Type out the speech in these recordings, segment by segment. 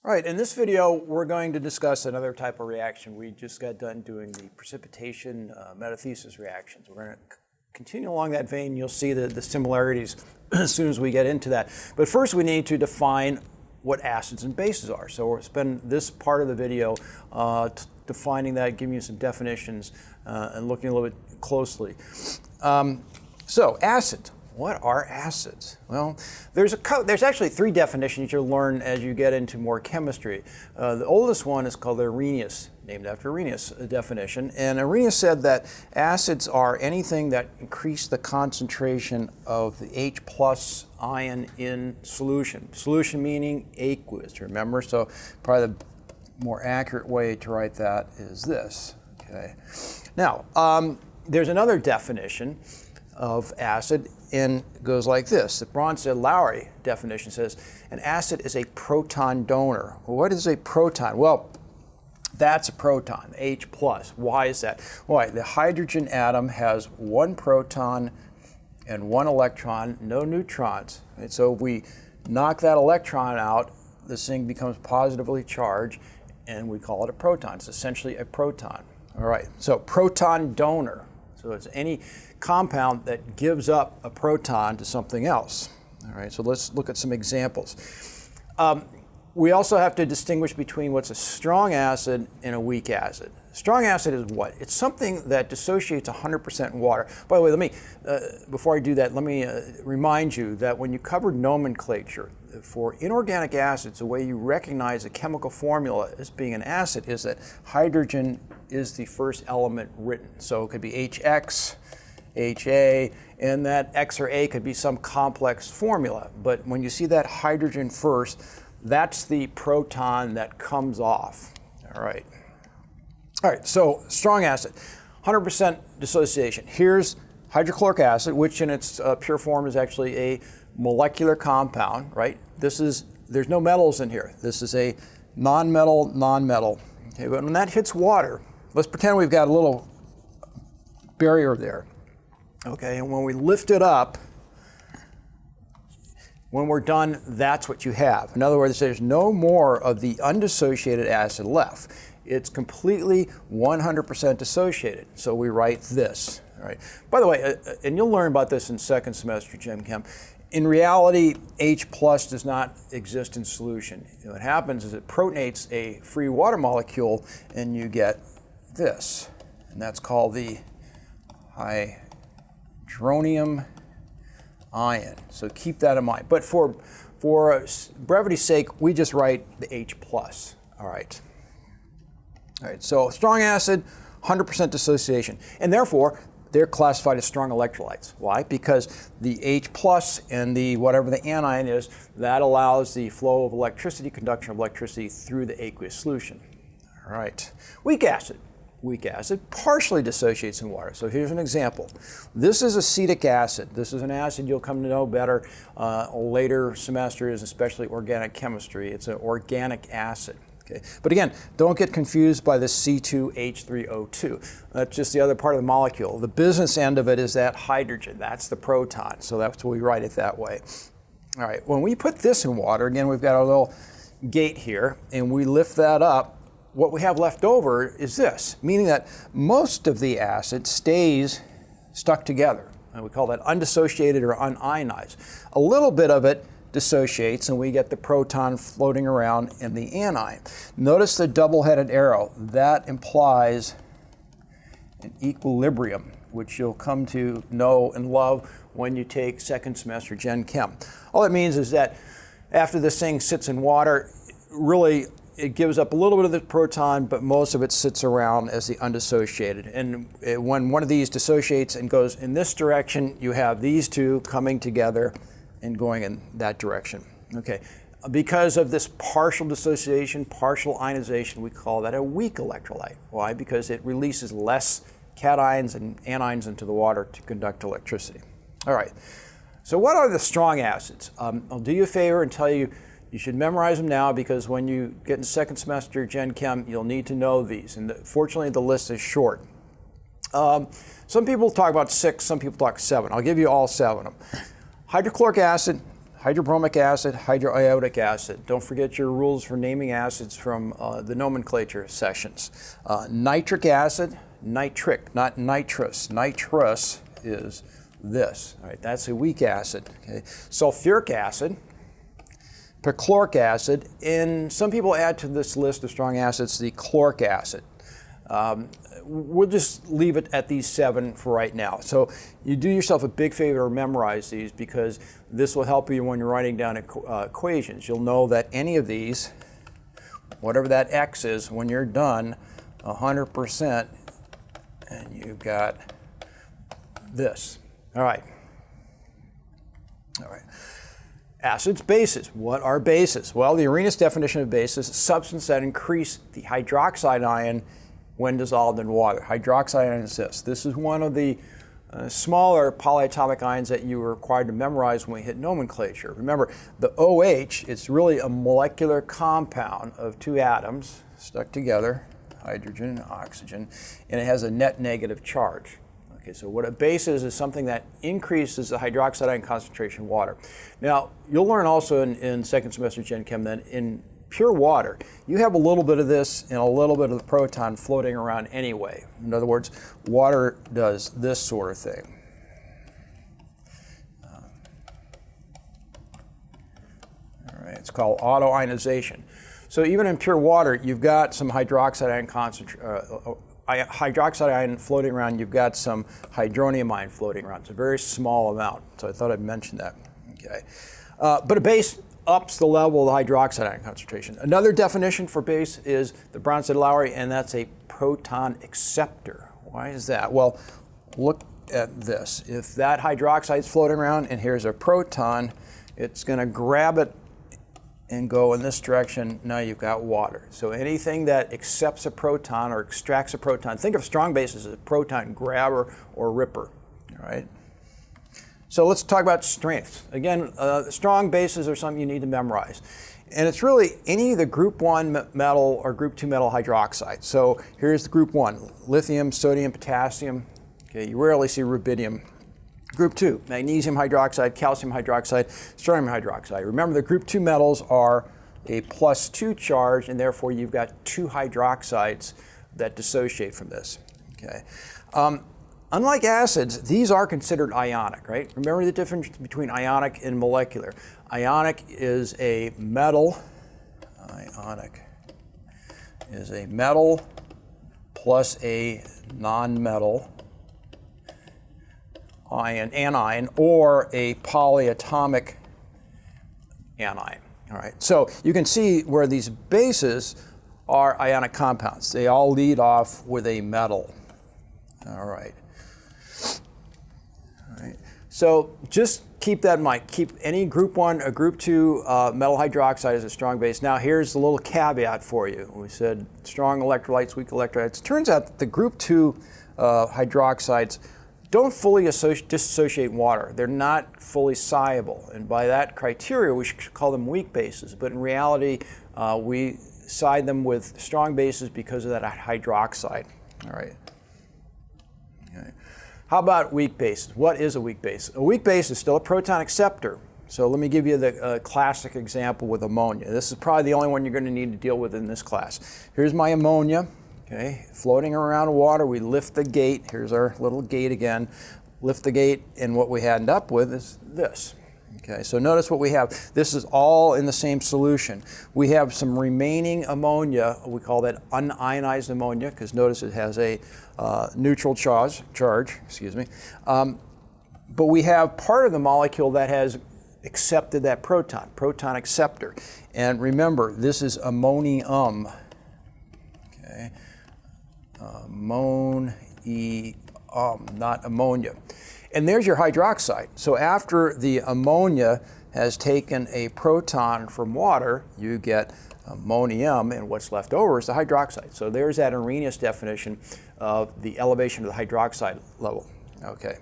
All right, in this video, we're going to discuss another type of reaction. We just got done doing the precipitation metathesis reactions. We're going to continue along that vein. You'll see the similarities as soon as we get into that. But first, we need to define what acids and bases are. So we'll spend this part of the video defining that, giving you some definitions, and looking a little bit closely. So acids. What are acids? Well, there's actually three definitions you'll learn as you get into more chemistry. The oldest one is called the Arrhenius, named after Arrhenius definition. And Arrhenius said that acids are anything that increase the concentration of the H plus ion in solution. Solution meaning aqueous, remember? So probably the more accurate way to write that is this. Okay. Now, there's another definition of acid, and goes like this. The Bronsted-Lowry definition says an acid is a proton donor. Well, what is a proton? Well, that's a proton, H plus. Why is that? Why? The hydrogen atom has one proton and one electron, no neutrons. And so if we knock that electron out, this thing becomes positively charged, and we call it a proton. It's essentially a proton. All right, so proton donor. So it's any compound that gives up a proton to something else. All right, so let's look at some examples. We also have to distinguish between what's a strong acid and a weak acid. Strong acid is what? It's something that dissociates 100% in water. By the way, before I do that, let me remind you that when you covered nomenclature, for inorganic acids, the way you recognize a chemical formula as being an acid is that hydrogen is the first element written. So it could be HX, HA, and that X or A could be some complex formula. But when you see that hydrogen first, that's the proton that comes off. All right. All right, so strong acid, 100% dissociation. Here's hydrochloric acid, which in its pure form is actually a molecular compound, right? There's no metals in here. This is a non-metal, non-metal. Okay, but when that hits water, let's pretend we've got a little barrier there. Okay, and when we lift it up, when we're done, that's what you have. In other words, there's no more of the undissociated acid left. It's completely 100% dissociated. So we write this. All right. By the way, and you'll learn about this in second semester Gen Chem, in reality, H plus does not exist in solution. What happens is it protonates a free water molecule and you get this. And that's called the hydronium ion. So keep that in mind. But for brevity's sake, we just write the H plus. All right. All right, so strong acid, 100% dissociation. And therefore, they're classified as strong electrolytes. Why? Because the H plus and the whatever the anion is, that allows the flow of electricity, conduction of electricity through the aqueous solution. All right. Weak acid. Weak acid partially dissociates in water. So here's an example. This is acetic acid. This is an acid you'll come to know better later semesters, especially organic chemistry. It's an organic acid. Okay. But again, don't get confused by this C2H3O2. That's just the other part of the molecule. The business end of it is that hydrogen. That's the proton. So that's why we write it that way. All right. When we put this in water, again, we've got our little gate here, and we lift that up. What we have left over is this, meaning that most of the acid stays stuck together. And we call that undissociated or unionized. A little bit of it dissociates and we get the proton floating around in the anion. Notice the double-headed arrow. That implies an equilibrium, which you'll come to know and love when you take second semester Gen Chem. All it means is that after this thing sits in water, really it gives up a little bit of the proton, but most of it sits around as the undissociated. And when one of these dissociates and goes in this direction, you have these two coming together and going in that direction. Okay. Because of this partial dissociation, partial ionization, we call that a weak electrolyte. Why? Because it releases less cations and anions into the water to conduct electricity. All right. So what are the strong acids? I'll do you a favor and tell you, you should memorize them now because when you get in second semester Gen Chem, you'll need to know these. And fortunately, the list is short. Some people talk about 6, some people talk 7. I'll give you all 7 of them. Hydrochloric acid, hydrobromic acid, hydroiodic acid. Don't forget your rules for naming acids from the nomenclature sessions. Nitric acid, nitric, not nitrous. Nitrous is this. All right, that's a weak acid. Okay. Sulfuric acid, perchloric acid, and some people add to this list of strong acids the chloric acid. We'll just leave it at these 7 for right now. So you do yourself a big favor to memorize these, because this will help you when you're writing down equations. You'll know that any of these, whatever that X is, when you're done 100%, and you've got this. All right. All right. Acids, bases. What are bases? Well, the Arrhenius definition of base is a substance that increase the hydroxide ion when dissolved in water. Hydroxide ion is this. This is one of the smaller polyatomic ions that you were required to memorize when we hit nomenclature. Remember, the OH, it's really a molecular compound of 2 atoms stuck together, hydrogen and oxygen, and it has a net negative charge. Okay, so what a base is something that increases the hydroxide ion concentration in water. Now, you'll learn also in second semester Gen Chem that in pure water, you have a little bit of this and a little bit of the proton floating around anyway. In other words, water does this sort of thing. All right, it's called autoionization. So even in pure water, you've got some hydroxide ion floating around, you've got some hydronium ion floating around. It's a very small amount, so I thought I'd mention that. Okay, but a base ups the level of the hydroxide ion concentration. Another definition for base is the Bronsted-Lowry, and that's a proton acceptor. Why is that? Well, look at this. If that hydroxide is floating around and here's a proton, it's going to grab it and go in this direction. Now you've got water. So anything that accepts a proton or extracts a proton, think of strong bases as a proton grabber or ripper. All right. So let's talk about strengths. Again, strong bases are something you need to memorize. And it's really any of the group 1 metal or group 2 metal hydroxide. So here's the group 1, lithium, sodium, potassium. Okay, you rarely see rubidium. Group 2, magnesium hydroxide, calcium hydroxide, strontium hydroxide. Remember, the group 2 metals are a +2 charge, and therefore you've got 2 hydroxides that dissociate from this. Okay. Unlike acids, these are considered ionic, right? Remember the difference between ionic and molecular. Ionic is a metal. Ionic is a metal plus a non-metal anion, or a polyatomic anion. All right. So you can see where these bases are ionic compounds. They all lead off with a metal. All right. So just keep that in mind. Keep any group 1 or group 2 metal hydroxide as a strong base. Now here's the little caveat for you. We said strong electrolytes, weak electrolytes. It turns out that the group 2 hydroxides don't fully dissociate water. They're not fully soluble. And by that criteria, we should call them weak bases. But in reality, we side them with strong bases because of that hydroxide. All right. Okay. How about weak bases? What is a weak base? A weak base is still a proton acceptor. So let me give you the classic example with ammonia. This is probably the only one you're going to need to deal with in this class. Here's my ammonia, okay, floating around water. We lift the gate. Here's our little gate again. Lift the gate, and what we end up with is this. Okay, so notice what we have. This is all in the same solution. We have some remaining ammonia. We call that unionized ammonia, because notice it has a neutral charge. But we have part of the molecule that has accepted that proton acceptor. And remember, this is ammonium. Okay, ammonium, not ammonia. And there's your hydroxide. So after the ammonia has taken a proton from water, you get ammonium, and what's left over is the hydroxide. So there's that Arrhenius definition of the elevation of the hydroxide level. Okay.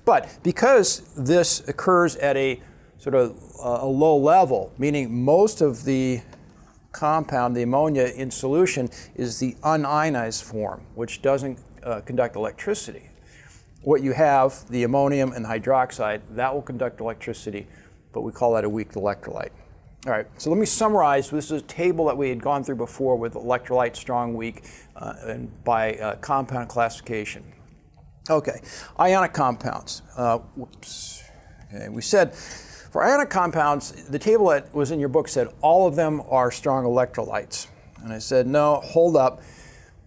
But because this occurs at a sort of a low level, meaning most of the compound, the ammonia in solution, is the unionized form, which doesn't conduct electricity. What you have, the ammonium and hydroxide, that will conduct electricity but we call that a weak electrolyte. All right, so let me summarize. This is a table that we had gone through before with electrolyte, strong, weak, and by compound classification. Okay, ionic compounds. Okay, we said for ionic compounds, the table that was in your book said all of them are strong electrolytes. And I said, no, hold up.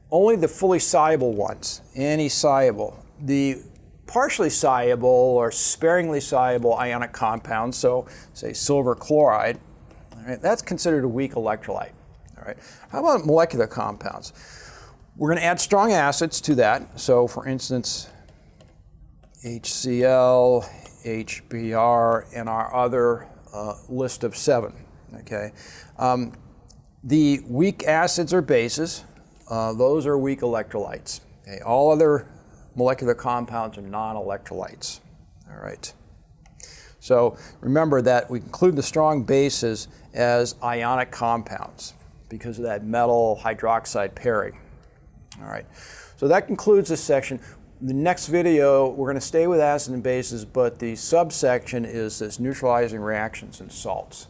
Only the fully soluble ones, anti-soluble. The partially soluble or sparingly soluble ionic compounds, so say silver chloride, all right, that's considered a weak electrolyte. All right. How about molecular compounds? We're going to add strong acids to that. So for instance, HCl, HBr, and our other list of 7. Okay. The weak acids or bases, those are weak electrolytes. Okay. All other molecular compounds are non-electrolytes. All right. So remember that we include the strong bases as ionic compounds because of that metal hydroxide pairing. All right. So that concludes this section. The next video, we're going to stay with acids and bases, but the subsection is this neutralizing reactions and salts.